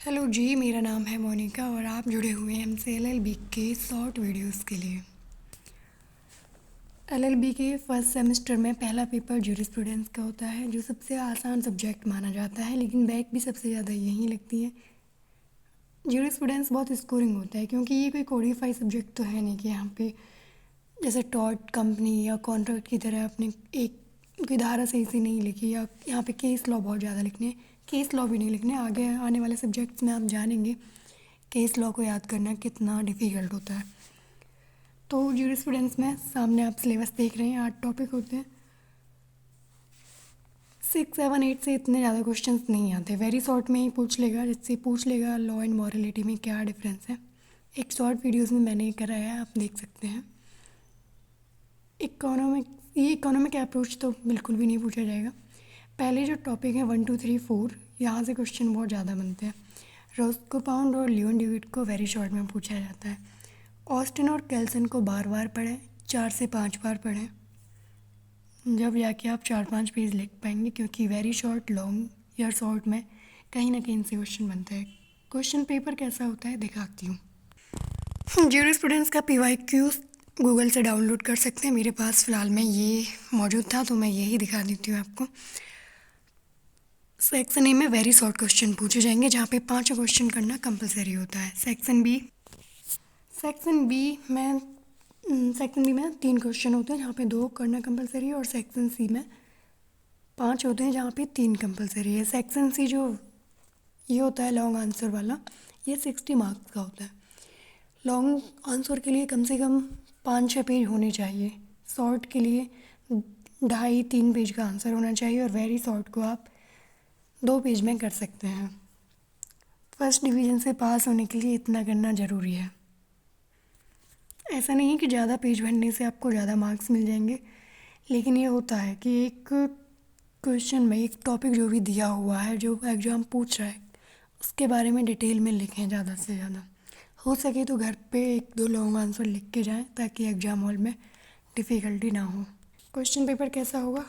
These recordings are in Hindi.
हेलो जी, मेरा नाम है मोनिका और आप जुड़े हुए हैं हमसे एलएलबी के शॉर्ट वीडियोस के लिए। एलएलबी के फर्स्ट सेमेस्टर में पहला पेपर ज्यूरिस्प्रूडेंस का होता है, जो सबसे आसान सब्जेक्ट माना जाता है, लेकिन बैक भी सबसे ज़्यादा यही लगती है। ज्यूरिस्प्रूडेंस बहुत स्कोरिंग होता है क्योंकि ये कोई कोडिफाई सब्जेक्ट तो है नहीं कि यहाँ पे जैसे टॉर्ट कंपनी या कॉन्ट्रैक्ट की तरह अपने एक कोई धारा सही से नहीं लिखी, या यहाँ पे केस लॉ बहुत ज़्यादा लिखने, केस लॉ भी नहीं लिखने। आगे आने वाले सब्जेक्ट्स में आप जानेंगे केस लॉ को याद करना कितना डिफ़िकल्ट होता है। तो ज्यूरिस्प्रूडेंस में सामने आप सिलेबस देख रहे हैं, 8 टॉपिक होते हैं। 6, 7, 8 से इतने ज़्यादा क्वेश्चंस नहीं आते, वेरी शॉर्ट में ही पूछ लेगा, जिससे पूछ लेगा लॉ एंड मॉरलिटी में क्या डिफरेंस है। एक शॉर्ट वीडियोस में मैंने कराया है, आप देख सकते हैं। इकोनॉमिक अप्रोच तो बिल्कुल भी नहीं पूछा जाएगा। पहले जो टॉपिक है 1, 2, 3, 4, यहाँ से क्वेश्चन बहुत ज़्यादा बनते हैं। रोस्कोपाउंड और लियोन ड्यूइट को वेरी शॉर्ट में पूछा जाता है। ऑस्टिन और केल्सन को बार बार पढ़ें, 4 से 5 बार पढ़ें, जब जाके आप 4-5 पेज लिख पाएंगे, क्योंकि वेरी शॉर्ट, लॉन्ग या शॉर्ट में कहीं ना कहीं से क्वेश्चन बनता है। क्वेश्चन पेपर कैसा होता है दिखाती हूँ। ज्यूरिस्प्रूडेंस का PYQ गूगल से डाउनलोड कर सकते हैं। मेरे पास फ़िलहाल में ये मौजूद था तो मैं यही दिखा देती हूँ आपको। सेक्शन ए में वेरी शॉर्ट क्वेश्चन पूछे जाएंगे, जहाँ पे 5 क्वेश्चन करना कंपलसरी होता है। सेक्शन बी में 3 क्वेश्चन होते हैं, जहाँ पे 2 करना कंपलसरी है, और सेक्शन सी में 5 होते हैं, जहाँ पे 3 कंपलसरी है। सेक्शन सी जो ये होता है लॉन्ग आंसर वाला, ये 60 मार्क्स का होता है। लॉन्ग आंसर के लिए कम से कम 5-6 पेज होने चाहिए, शॉर्ट के लिए 2.5-3 पेज का आंसर होना चाहिए, और वेरी शॉर्ट को आप 2 पेज में कर सकते हैं। फर्स्ट डिवीज़न से पास होने के लिए इतना करना ज़रूरी है। ऐसा नहीं है कि ज़्यादा पेज भरने से आपको ज़्यादा मार्क्स मिल जाएंगे, लेकिन ये होता है कि एक क्वेश्चन में एक टॉपिक जो भी दिया हुआ है, जो एग्ज़ाम पूछ रहा है, उसके बारे में डिटेल में लिखें ज़्यादा से ज़्यादा। हो सके तो घर पे 1-2 लॉन्ग आंसर लिख के जाएं, ताकि एग्ज़ाम हॉल में डिफ़िकल्टी ना हो। क्वेश्चन पेपर कैसा होगा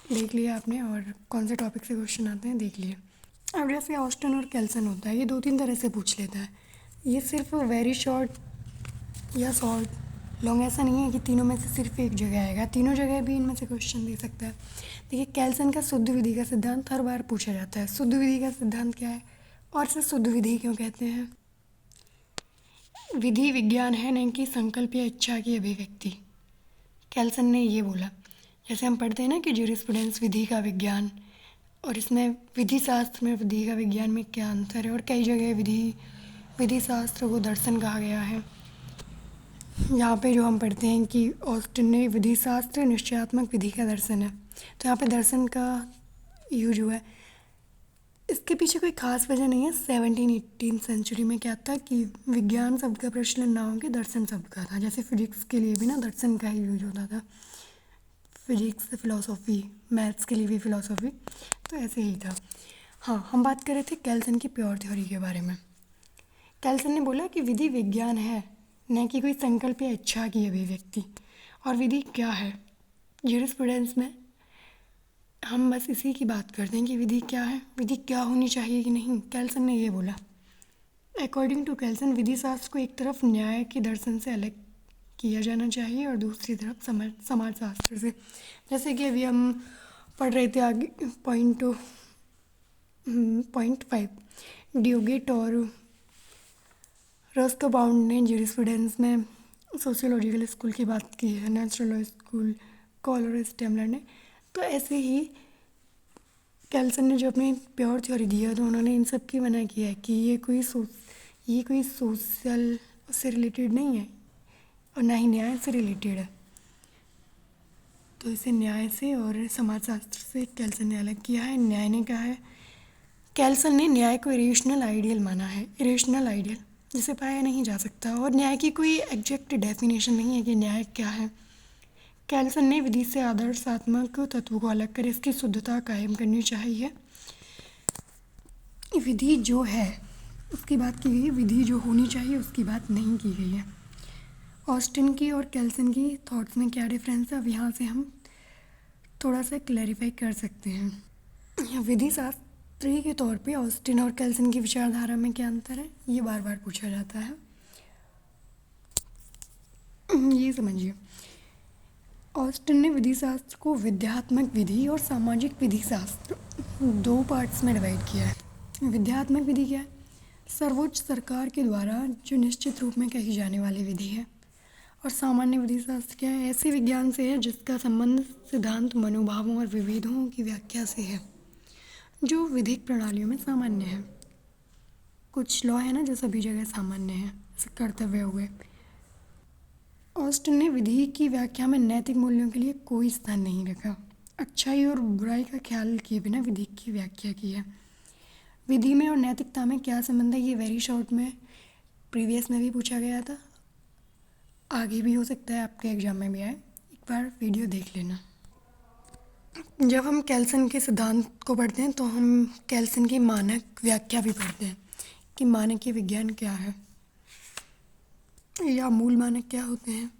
देख लिया आपने, और कौन से टॉपिक से क्वेश्चन आते हैं देख लिए। अब जैसे ऑस्टिन और केल्सन होता है, ये 2-3 तरह से पूछ लेता है। ये सिर्फ वेरी शॉर्ट या शॉर्ट लॉन्ग ऐसा नहीं है कि तीनों में से सिर्फ एक जगह आएगा, तीनों जगह भी इनमें से क्वेश्चन दे सकता है। देखिए, केल्सन का शुद्ध विधि का सिद्धांत हर बार पूछा जाता है। शुद्ध विधि का सिद्धांत क्या है, और इसे शुद्ध विधि क्यों कहते हैं? विधि विज्ञान है, नहीं कि संकल्प या इच्छा की अभिव्यक्ति। केल्सन ने ये बोला। जैसे हम पढ़ते हैं ना कि ज्यूरिस्प्रूडेंस विधि का विज्ञान, और इसमें विधि शास्त्र में विधि का विज्ञान में क्या अंतर है, और कई जगह विधि शास्त्र को दर्शन कहा गया है। यहाँ पे जो हम पढ़ते हैं कि ऑस्टिन ने विधि शास्त्र निश्चयात्मक विधि का दर्शन है, तो यहाँ पे दर्शन का यूज हुआ है। इसके पीछे कोई ख़ास वजह नहीं है। 17-18 सेंचुरी में क्या था कि विज्ञान शब्द का प्रचलन ना होकर दर्शन शब्द का था। जैसे फिजिक्स के लिए भी ना दर्शन का ही यूज होता था, फिजिक्स फिलॉसफी, मैथ्स के लिए भी फिलॉसफी, तो ऐसे ही था। हाँ, हम बात कर रहे थे केल्सन की प्योर थ्योरी के बारे में। केल्सन ने बोला कि विधि विज्ञान है, न कि कोई संकल्प या इच्छा की अभिव्यक्ति। और विधि क्या है? ज्यूरिस्प्रूडेंस में हम बस इसी की बात करते हैं कि विधि क्या है, विधि क्या होनी चाहिए कि नहीं। केल्सन ने ये बोला, अकॉर्डिंग टू केल्सन, विधि शास्त्र को एक तरफ न्याय के दर्शन से अलग किया जाना चाहिए, और दूसरी तरफ समाज शास्त्र से। जैसे कि अभी हम पढ़ रहे थे आगे पॉइंट 5, ड्यूगेट और रोस्कोबाउंड ने ज्यूरिस्प्रूडेंस में सोशियोलॉजिकल स्कूल की बात की है, नेचुरल लॉ स्कूल, कॉलर और स्टेमलर ने। तो ऐसे ही केल्सन ने जो अपनी प्योर थ्योरी दी है, तो उन्होंने इन सब की मना किया है कि ये कोई सोशल से रिलेटेड नहीं है, और ना ही न्याय से रिलेटेड है। तो इसे न्याय से और समाजशास्त्र से केल्सन ने अलग किया है। न्याय ने कहा है, केल्सन ने न्याय को इरेशनल आइडियल माना है, इरेशनल आइडियल जिसे पाया नहीं जा सकता, और न्याय की कोई एग्जैक्ट डेफिनेशन नहीं है कि न्याय क्या है। केल्सन ने विधि से आदर्शात्मक तत्व को अलग कर इसकी शुद्धता कायम करनी चाहिए। विधि जो है उसकी बात की गई है, विधि जो होनी चाहिए उसकी बात नहीं की गई है। ऑस्टिन की और केल्सन की थॉट्स में क्या डिफरेंस है, अब यहाँ से हम थोड़ा सा क्लैरिफाई कर सकते हैं। विधि शास्त्र 3 के तौर पे ऑस्टिन और केल्सन की विचारधारा में क्या अंतर है, ये बार बार पूछा जाता है। ये समझिए, ऑस्टिन ने विधि शास्त्र को विद्यात्मक विधि और सामाजिक विधि शास्त्र 2 पार्ट्स में डिवाइड किया है। विद्यात्मक विधि क्या है? सर्वोच्च सरकार के द्वारा जो निश्चित रूप में कही जाने वाली विधि है। और सामान्य विधि शास्त्र क्या है? ऐसे विज्ञान से है जिसका संबंध सिद्धांत, मनोभावों और विविधों की व्याख्या से है, जो विधिक प्रणालियों में सामान्य है। कुछ लॉ है ना जो सभी जगह सामान्य है, जैसे कर्तव्य हुए। ऑस्टिन ने विधि की व्याख्या में नैतिक मूल्यों के लिए कोई स्थान नहीं रखा। अच्छाई और बुराई का ख्याल किए बिना विधि की व्याख्या की है। विधि में और नैतिकता में क्या संबंध है, ये वेरी शॉर्ट में प्रीवियस में भी पूछा गया था, आगे भी हो सकता है आपके एग्जाम में भी आए, एक बार वीडियो देख लेना। जब हम केल्सन के सिद्धांत को पढ़ते हैं तो हम केल्सन की मानक व्याख्या भी पढ़ते हैं कि मानकीय विज्ञान क्या है या मूल मानक क्या होते हैं।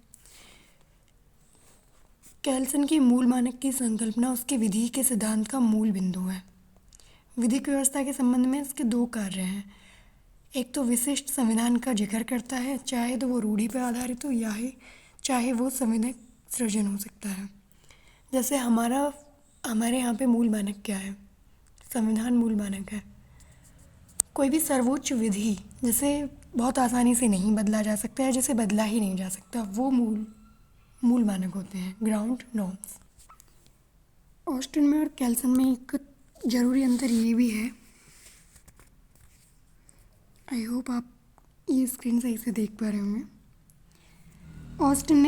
केल्सन की मूल मानक की संकल्पना उसके विधि के सिद्धांत का मूल बिंदु है। विधिक व्यवस्था के संबंध में इसके 2 कार्य हैं। एक तो विशिष्ट संविधान का जिक्र करता है, चाहे तो वो रूढ़ि पर आधारित हो या चाहे वो संविधान सृजन हो सकता है। जैसे हमारे यहाँ पे मूल मानक क्या है? संविधान मूल मानक है। कोई भी सर्वोच्च विधि जिसे बहुत आसानी से नहीं बदला जा सकता है, जिसे बदला ही नहीं जा सकता, वो मूल मानक होते हैं, ग्राउंड नॉर्म्स। ऑस्टिन में और केल्सन में एक ज़रूरी अंतर ये भी है, आई होप आप ये स्क्रीन सही से देख पा रहे होंगे। ऑस्टिन ने